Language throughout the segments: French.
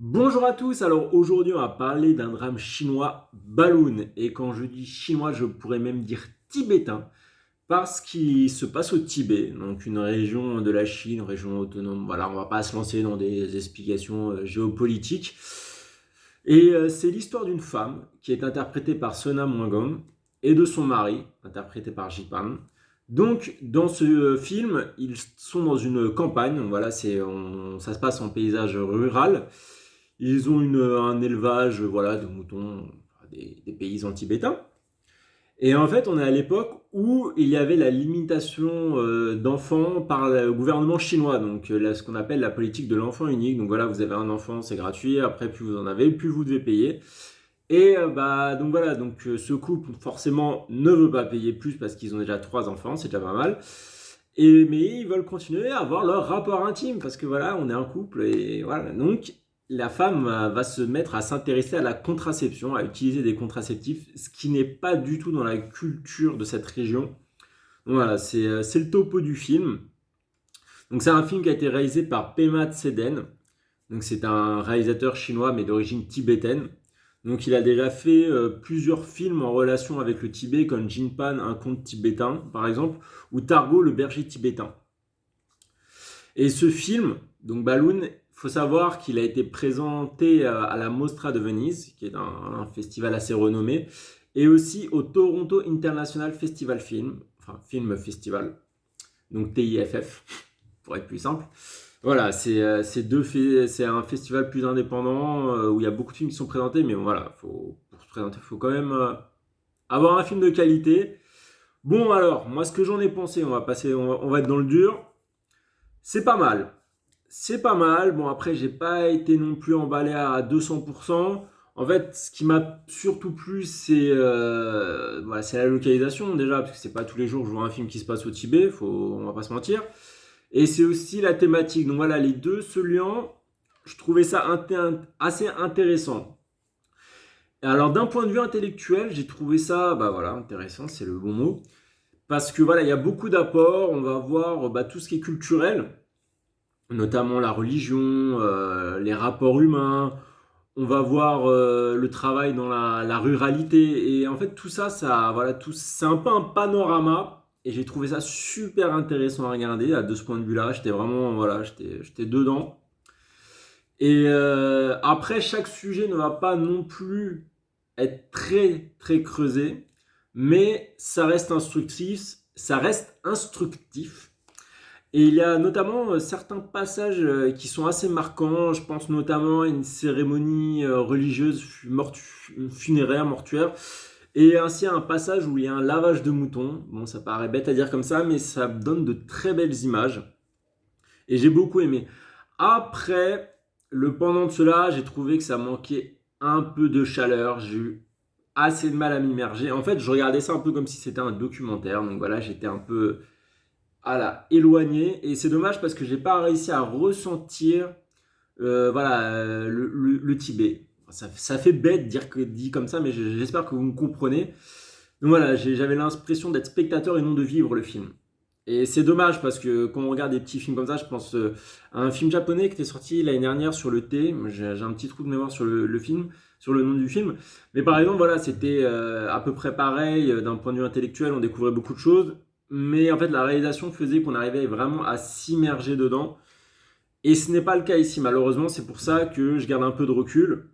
Bonjour à tous, alors aujourd'hui on va parler d'un drame chinois, Balloon. Et quand je dis chinois, je pourrais même dire tibétain, parce qu'il se passe au Tibet, donc une région de la Chine, une région autonome. Voilà, on va pas se lancer dans des explications géopolitiques. Et c'est l'histoire d'une femme qui est interprétée par Sona Mwangong et de son mari, interprété par Jipan. Donc, dans ce film, ils sont dans une campagne. Donc voilà, ça se passe en paysage rural. Ils ont un élevage, voilà, de moutons, des paysans tibétains. Et en fait, on est à l'époque où il y avait la limitation d'enfants par le gouvernement chinois, donc ce qu'on appelle la politique de l'enfant unique. Donc voilà, vous avez un enfant, c'est gratuit. Après, plus vous en avez, plus vous devez payer. Et donc voilà, ce couple forcément ne veut pas payer plus parce qu'ils ont déjà trois enfants, c'est déjà pas mal. Mais ils veulent continuer à avoir leur rapport intime parce que voilà, on est un couple et voilà. Donc la femme va se mettre à s'intéresser à la contraception, à utiliser des contraceptifs, ce qui n'est pas du tout dans la culture de cette région. Donc voilà, c'est le topo du film. Donc c'est un film qui a été réalisé par Pema Tseden. Donc c'est un réalisateur chinois mais d'origine tibétaine. Donc il a déjà fait plusieurs films en relation avec le Tibet, comme Jinpan, un conte tibétain par exemple, ou Targo, le berger tibétain. Et ce film, donc Balloon, il faut savoir qu'il a été présenté à la Mostra de Venise, qui est un festival assez renommé, et aussi au Toronto International Festival Film, enfin Film Festival, donc TIFF, pour être plus simple. Voilà, c'est un festival plus indépendant où il y a beaucoup de films qui sont présentés, mais voilà, pour se présenter, il faut quand même avoir un film de qualité. Bon alors, moi ce que j'en ai pensé, on va être dans le dur. C'est pas mal. C'est pas mal. Bon, après, j'ai pas été non plus emballé à 200%. En fait, ce qui m'a surtout plu, voilà, c'est la localisation déjà, parce que c'est pas tous les jours que je vois un film qui se passe au Tibet, on va pas se mentir. Et c'est aussi la thématique. Donc voilà, les deux se liant, je trouvais ça assez intéressant. Alors d'un point de vue intellectuel, j'ai trouvé ça, bah voilà, intéressant, c'est le bon mot. Parce que voilà, il y a beaucoup d'apports, on va voir tout ce qui est culturel, notamment la religion, les rapports humains. On va voir le travail dans la ruralité. Et en fait, tout ça, voilà, c'est un peu un panorama. Et j'ai trouvé ça super intéressant à regarder. De ce point de vue-là, j'étais vraiment, voilà, j'étais dedans. Et après, chaque sujet ne va pas non plus être très, très creusé. Mais ça reste instructif. Ça reste instructif. Et il y a notamment certains passages qui sont assez marquants. Je pense notamment à une cérémonie religieuse funéraire, mortuaire. Et ainsi à un passage où il y a un lavage de moutons. Bon, ça paraît bête à dire comme ça, mais ça donne de très belles images. Et j'ai beaucoup aimé. Après, le pendant de cela, j'ai trouvé que ça manquait un peu de chaleur. J'ai eu assez de mal à m'immerger. En fait, je regardais ça un peu comme si c'était un documentaire. Donc voilà, j'étais un peu éloigné. Et c'est dommage parce que j'ai pas réussi à ressentir le Tibet. Ça fait bête dit comme ça, mais j'espère que vous me comprenez. Donc voilà, j'avais l'impression d'être spectateur et non de vivre le film. Et c'est dommage parce que quand on regarde des petits films comme ça, je pense à un film japonais qui était sorti l'année dernière sur le thé. J'ai un petit trou de mémoire sur le film, sur le nom du film. Mais par exemple, voilà, c'était à peu près pareil d'un point de vue intellectuel. On découvrait beaucoup de choses. Mais en fait, la réalisation faisait qu'on arrivait vraiment à s'immerger dedans. Et ce n'est pas le cas ici, malheureusement. C'est pour ça que je garde un peu de recul.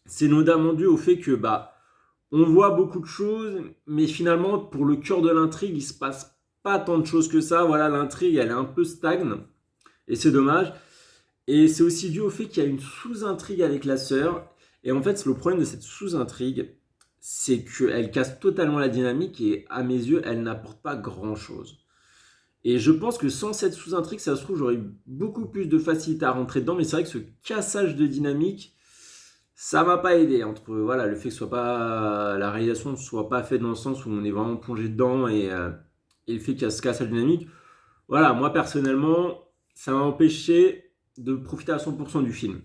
C'est notamment dû au fait que on voit beaucoup de choses, mais finalement, pour le cœur de l'intrigue, il se passe pas tant de choses que ça. Voilà, l'intrigue, elle est un peu stagne. Et c'est dommage. Et c'est aussi dû au fait qu'il y a une sous-intrigue avec la sœur. Et en fait, le problème de cette sous-intrigue, c'est qu'elle casse totalement la dynamique et à mes yeux, elle n'apporte pas grand-chose. Et je pense que sans cette sous-intrigue, ça se trouve, j'aurais eu beaucoup plus de facilité à rentrer dedans. Mais c'est vrai que ce cassage de dynamique, ça m'a pas aidé. Entre voilà, le fait que la réalisation ne soit pas faite dans le sens où on est vraiment plongé dedans et le fait qu'il y a ce cassage de dynamique. Voilà, moi personnellement, ça m'a empêché de profiter à 100% du film.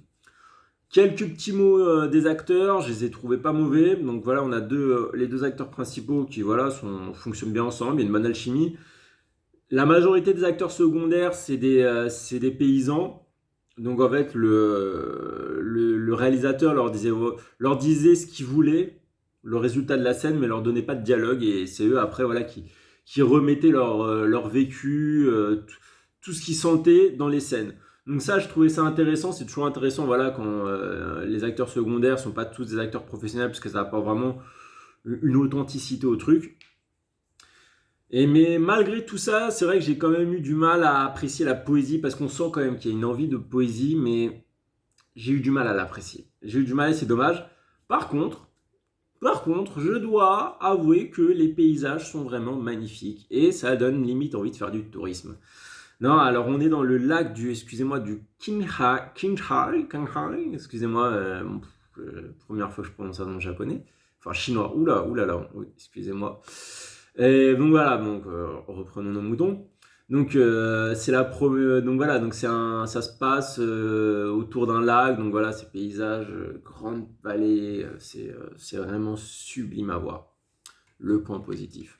Quelques petits mots des acteurs, je les ai trouvés pas mauvais. Donc voilà, on a les deux acteurs principaux qui voilà, fonctionnent bien ensemble, il y a une bonne alchimie. La majorité des acteurs secondaires, c'est des paysans. Donc en fait, le réalisateur leur disait ce qu'il voulait, le résultat de la scène, mais leur donnait pas de dialogue. Et c'est eux après voilà qui remettaient leur vécu, tout ce qu'ils sentaient dans les scènes. Donc ça, je trouvais ça intéressant. C'est toujours intéressant, voilà, quand les acteurs secondaires sont pas tous des acteurs professionnels, parce que ça apporte vraiment une authenticité au truc. Mais malgré tout ça, c'est vrai que j'ai quand même eu du mal à apprécier la poésie, parce qu'on sent quand même qu'il y a une envie de poésie, mais j'ai eu du mal à l'apprécier. J'ai eu du mal et c'est dommage. Par contre, je dois avouer que les paysages sont vraiment magnifiques et ça donne limite envie de faire du tourisme. Non, alors on est dans le lac excusez-moi, du Qinghai, excusez-moi, première fois que je prononce ça en japonais, enfin chinois, oula là, oui, excusez-moi. Et donc voilà, donc reprenons nos moutons. Donc c'est la donc voilà, donc ça se passe autour d'un lac, donc voilà, ces paysages, grande vallée, c'est vraiment sublime à voir. Le point positif.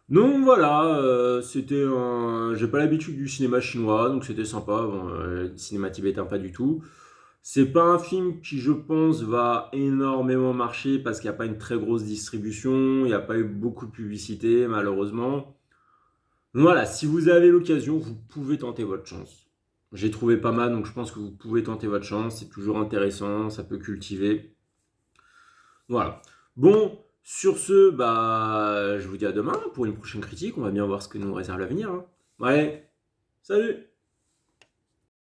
Donc voilà, j'ai pas l'habitude du cinéma chinois, donc c'était sympa. Bon, le cinéma tibétain pas du tout. C'est pas un film qui, je pense, va énormément marcher parce qu'il n'y a pas une très grosse distribution, il n'y a pas eu beaucoup de publicité, malheureusement. Donc voilà, si vous avez l'occasion, vous pouvez tenter votre chance. J'ai trouvé pas mal, donc je pense que vous pouvez tenter votre chance. C'est toujours intéressant, ça peut cultiver. Voilà. Bon, sur ce, bah, je vous dis à demain pour une prochaine critique. On va bien voir ce que nous réserve l'avenir, hein. Ouais, salut!